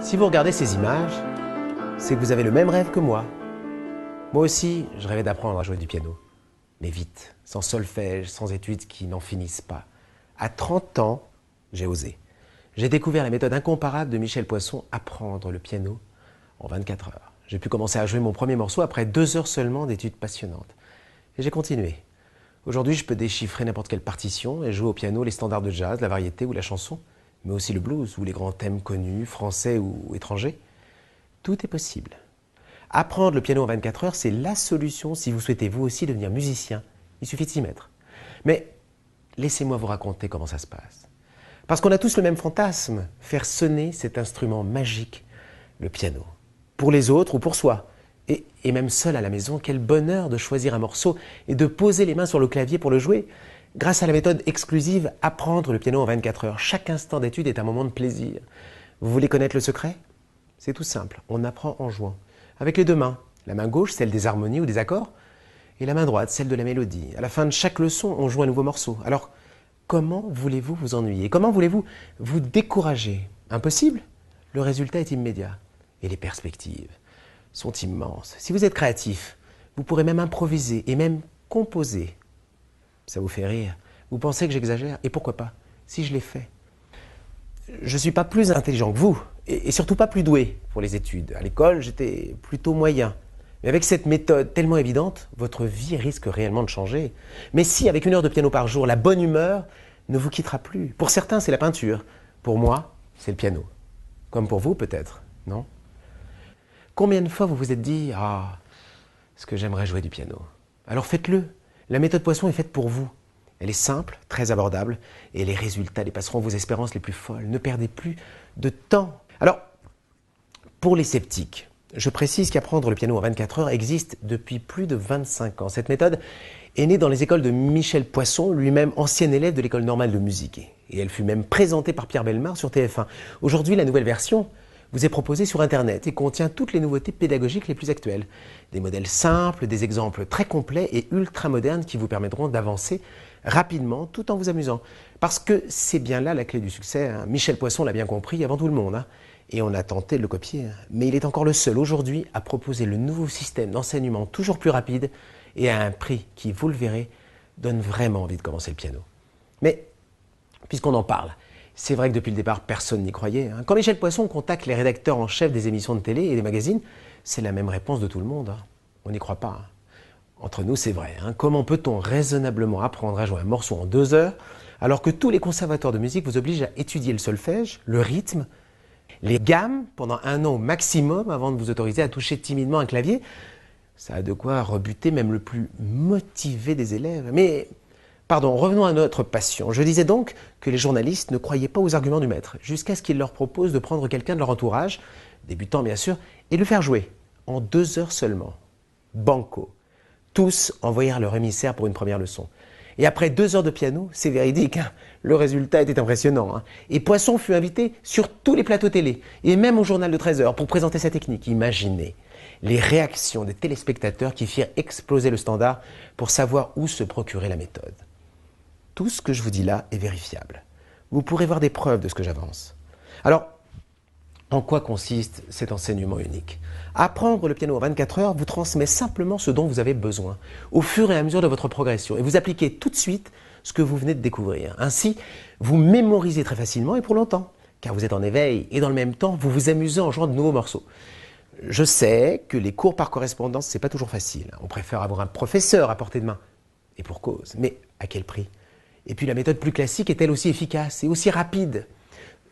Si vous regardez ces images, c'est que vous avez le même rêve que moi. Moi aussi, je rêvais d'apprendre à jouer du piano. Mais vite, sans solfège, sans études qui n'en finissent pas. À 30 ans, j'ai osé. J'ai découvert la méthode incomparable de Michel Poisson, apprendre le piano en 24 heures. J'ai pu commencer à jouer mon premier morceau après 2 heures seulement d'études passionnantes. Et j'ai continué. Aujourd'hui, je peux déchiffrer n'importe quelle partition et jouer au piano les standards de jazz, la variété ou la chanson, mais aussi le blues ou les grands thèmes connus, français ou étrangers. Tout est possible. Apprendre le piano en 24 heures, c'est la solution si vous souhaitez vous aussi devenir musicien. Il suffit de s'y mettre. Mais laissez-moi vous raconter comment ça se passe. Parce qu'on a tous le même fantasme, faire sonner cet instrument magique, le piano. Pour les autres ou pour soi. Et même seul à la maison, quel bonheur de choisir un morceau et de poser les mains sur le clavier pour le jouer. Grâce à la méthode exclusive, apprendre le piano en 24 heures. Chaque instant d'étude est un moment de plaisir. Vous voulez connaître le secret? C'est tout simple, on apprend en jouant. Avec les deux mains. La main gauche, celle des harmonies ou des accords, et la main droite, celle de la mélodie. À la fin de chaque leçon, on joue un nouveau morceau. Alors, comment voulez-vous vous ennuyer? Comment voulez-vous vous décourager? Impossible? Le résultat est immédiat. Et les perspectives sont immenses. Si vous êtes créatif, vous pourrez même improviser et même composer. Ça vous fait rire. Vous pensez que j'exagère? Et pourquoi pas, si je l'ai fait? Je ne suis pas plus intelligent que vous, et surtout pas plus doué pour les études. À l'école, j'étais plutôt moyen. Mais avec cette méthode tellement évidente, votre vie risque réellement de changer. Mais si, avec 1 heure de piano par jour, la bonne humeur ne vous quittera plus. Pour certains, c'est la peinture. Pour moi, c'est le piano. Comme pour vous, peut-être, non? Combien de fois vous vous êtes dit « Ah, est-ce que j'aimerais jouer du piano ?» Alors faites-le. La méthode Poisson est faite pour vous. Elle est simple, très abordable, et les résultats dépasseront vos espérances les plus folles. Ne perdez plus de temps. Alors, pour les sceptiques, je précise qu'apprendre le piano en 24 heures existe depuis plus de 25 ans. Cette méthode est née dans les écoles de Michel Poisson, lui-même ancien élève de l'École normale de musique. Et elle fut même présentée par Pierre Bellemare sur TF1. Aujourd'hui, la nouvelle version vous est proposée sur Internet et contient toutes les nouveautés pédagogiques les plus actuelles. Des modèles simples, des exemples très complets et ultra modernes qui vous permettront d'avancer rapidement tout en vous amusant. Parce que c'est bien là la clé du succès. Michel Poisson l'a bien compris avant tout le monde. Et on a tenté de le copier. Mais il est encore le seul aujourd'hui à proposer le nouveau système d'enseignement toujours plus rapide et à un prix qui, vous le verrez, donne vraiment envie de commencer le piano. Mais, puisqu'on en parle, c'est vrai que depuis le départ, personne n'y croyait. Quand Michel Poisson contacte les rédacteurs en chef des émissions de télé et des magazines, c'est la même réponse de tout le monde. On n'y croit pas. Entre nous, c'est vrai. Comment peut-on raisonnablement apprendre à jouer un morceau en 2 heures alors que tous les conservateurs de musique vous obligent à étudier le solfège, le rythme, les gammes pendant 1 an au maximum avant de vous autoriser à toucher timidement un clavier? Ça a de quoi rebuter même le plus motivé des élèves. Mais, pardon, revenons à notre passion. Je disais donc que les journalistes ne croyaient pas aux arguments du maître, jusqu'à ce qu'il leur propose de prendre quelqu'un de leur entourage, débutant bien sûr, et de le faire jouer en 2 heures seulement. Banco. Tous envoyèrent leur émissaire pour une première leçon. Et après 2 heures de piano, c'est véridique, le résultat était impressionnant. Et Poisson fut invité sur tous les plateaux télé, et même au journal de 13 heures, pour présenter sa technique. Imaginez les réactions des téléspectateurs qui firent exploser le standard pour savoir où se procurer la méthode. Tout ce que je vous dis là est vérifiable. Vous pourrez voir des preuves de ce que j'avance. Alors, en quoi consiste cet enseignement unique? Apprendre le piano en 24 heures vous transmet simplement ce dont vous avez besoin, au fur et à mesure de votre progression, et vous appliquez tout de suite ce que vous venez de découvrir. Ainsi, vous mémorisez très facilement et pour longtemps, car vous êtes en éveil, et dans le même temps, vous vous amusez en jouant de nouveaux morceaux. Je sais que les cours par correspondance, c'est pas toujours facile. On préfère avoir un professeur à portée de main, et pour cause. Mais à quel prix? Et puis la méthode plus classique est elle aussi efficace et aussi rapide?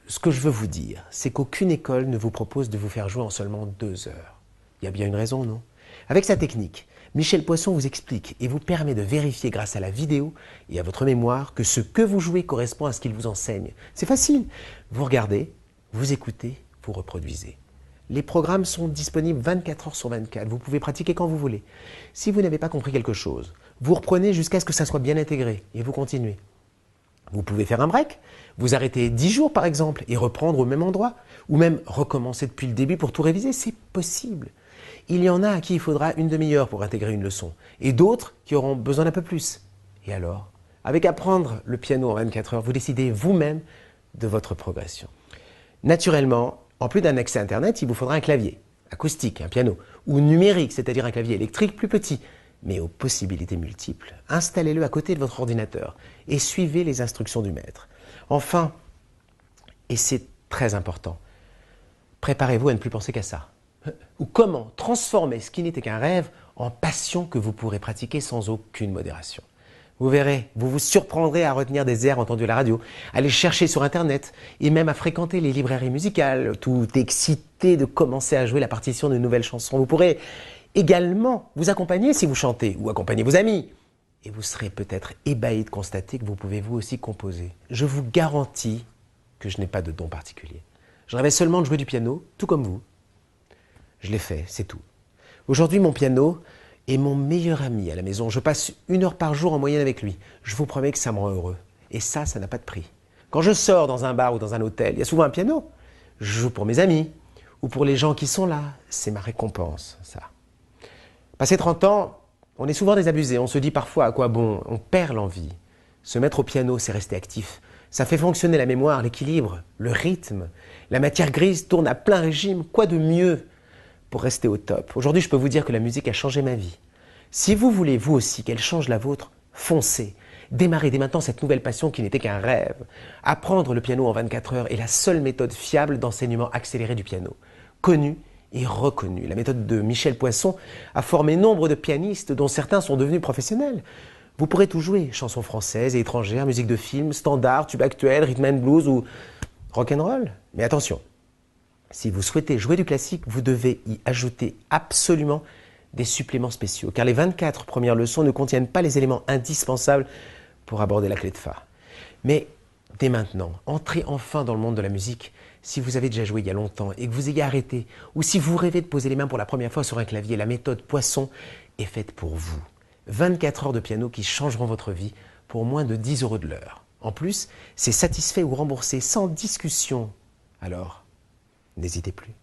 Ce que je veux vous dire, c'est qu'aucune école ne vous propose de vous faire jouer en seulement 2 heures. Il y a bien une raison, non? Avec sa technique, Michel Poisson vous explique et vous permet de vérifier grâce à la vidéo et à votre mémoire que ce que vous jouez correspond à ce qu'il vous enseigne. C'est facile. Vous regardez, vous écoutez, vous reproduisez. Les programmes sont disponibles 24 heures sur 24. Vous pouvez pratiquer quand vous voulez. Si vous n'avez pas compris quelque chose, vous reprenez jusqu'à ce que ça soit bien intégré et vous continuez. Vous pouvez faire un break, vous arrêtez 10 jours par exemple et reprendre au même endroit, ou même recommencer depuis le début pour tout réviser, c'est possible. Il y en a à qui il faudra une demi-heure pour intégrer une leçon, et d'autres qui auront besoin d'un peu plus. Et alors, avec apprendre le piano en 24 heures, vous décidez vous-même de votre progression. Naturellement, en plus d'un accès Internet, il vous faudra un clavier acoustique, un piano, ou numérique, c'est-à-dire un clavier électrique plus petit, mais aux possibilités multiples. Installez-le à côté de votre ordinateur et suivez les instructions du maître. Enfin, et c'est très important, préparez-vous à ne plus penser qu'à ça. Ou comment transformer ce qui n'était qu'un rêve en passion que vous pourrez pratiquer sans aucune modération. Vous verrez, vous vous surprendrez à retenir des airs entendus à la radio, à les chercher sur Internet et même à fréquenter les librairies musicales, tout excité de commencer à jouer la partition de nouvelles chansons. Vous pourrez également vous accompagner si vous chantez ou accompagner vos amis. Et vous serez peut-être ébahi de constater que vous pouvez vous aussi composer. Je vous garantis que je n'ai pas de don particulier. Je rêvais seulement de jouer du piano, tout comme vous. Je l'ai fait, c'est tout. Aujourd'hui, mon piano est mon meilleur ami à la maison. Je passe 1 heure par jour en moyenne avec lui. Je vous promets que ça me rend heureux. Et ça n'a pas de prix. Quand je sors dans un bar ou dans un hôtel, il y a souvent un piano. Je joue pour mes amis ou pour les gens qui sont là. C'est ma récompense, ça. Passé 30 ans, on est souvent désabusé. On se dit parfois à quoi bon. On perd l'envie. Se mettre au piano, c'est rester actif. Ça fait fonctionner la mémoire, l'équilibre, le rythme. La matière grise tourne à plein régime. Quoi de mieux pour rester au top? Aujourd'hui, je peux vous dire que la musique a changé ma vie. Si vous voulez, vous aussi, qu'elle change la vôtre, foncez. Démarrez dès maintenant cette nouvelle passion qui n'était qu'un rêve. Apprendre le piano en 24 heures est la seule méthode fiable d'enseignement accéléré du piano. Connue et reconnue. La méthode de Michel Poisson a formé nombre de pianistes dont certains sont devenus professionnels. Vous pourrez tout jouer, chansons françaises et étrangères, musique de film, standard, tube actuel, rhythm and blues ou rock'n'roll. Mais attention, si vous souhaitez jouer du classique, vous devez y ajouter absolument des suppléments spéciaux, car les 24 premières leçons ne contiennent pas les éléments indispensables pour aborder la clé de Fa. Mais dès maintenant, entrez enfin dans le monde de la musique. Si vous avez déjà joué il y a longtemps et que vous ayez arrêté, ou si vous rêvez de poser les mains pour la première fois sur un clavier, la méthode Poisson est faite pour vous. 24 heures de piano qui changeront votre vie pour moins de 10 € de l'heure. En plus, c'est satisfait ou remboursé sans discussion. Alors, n'hésitez plus.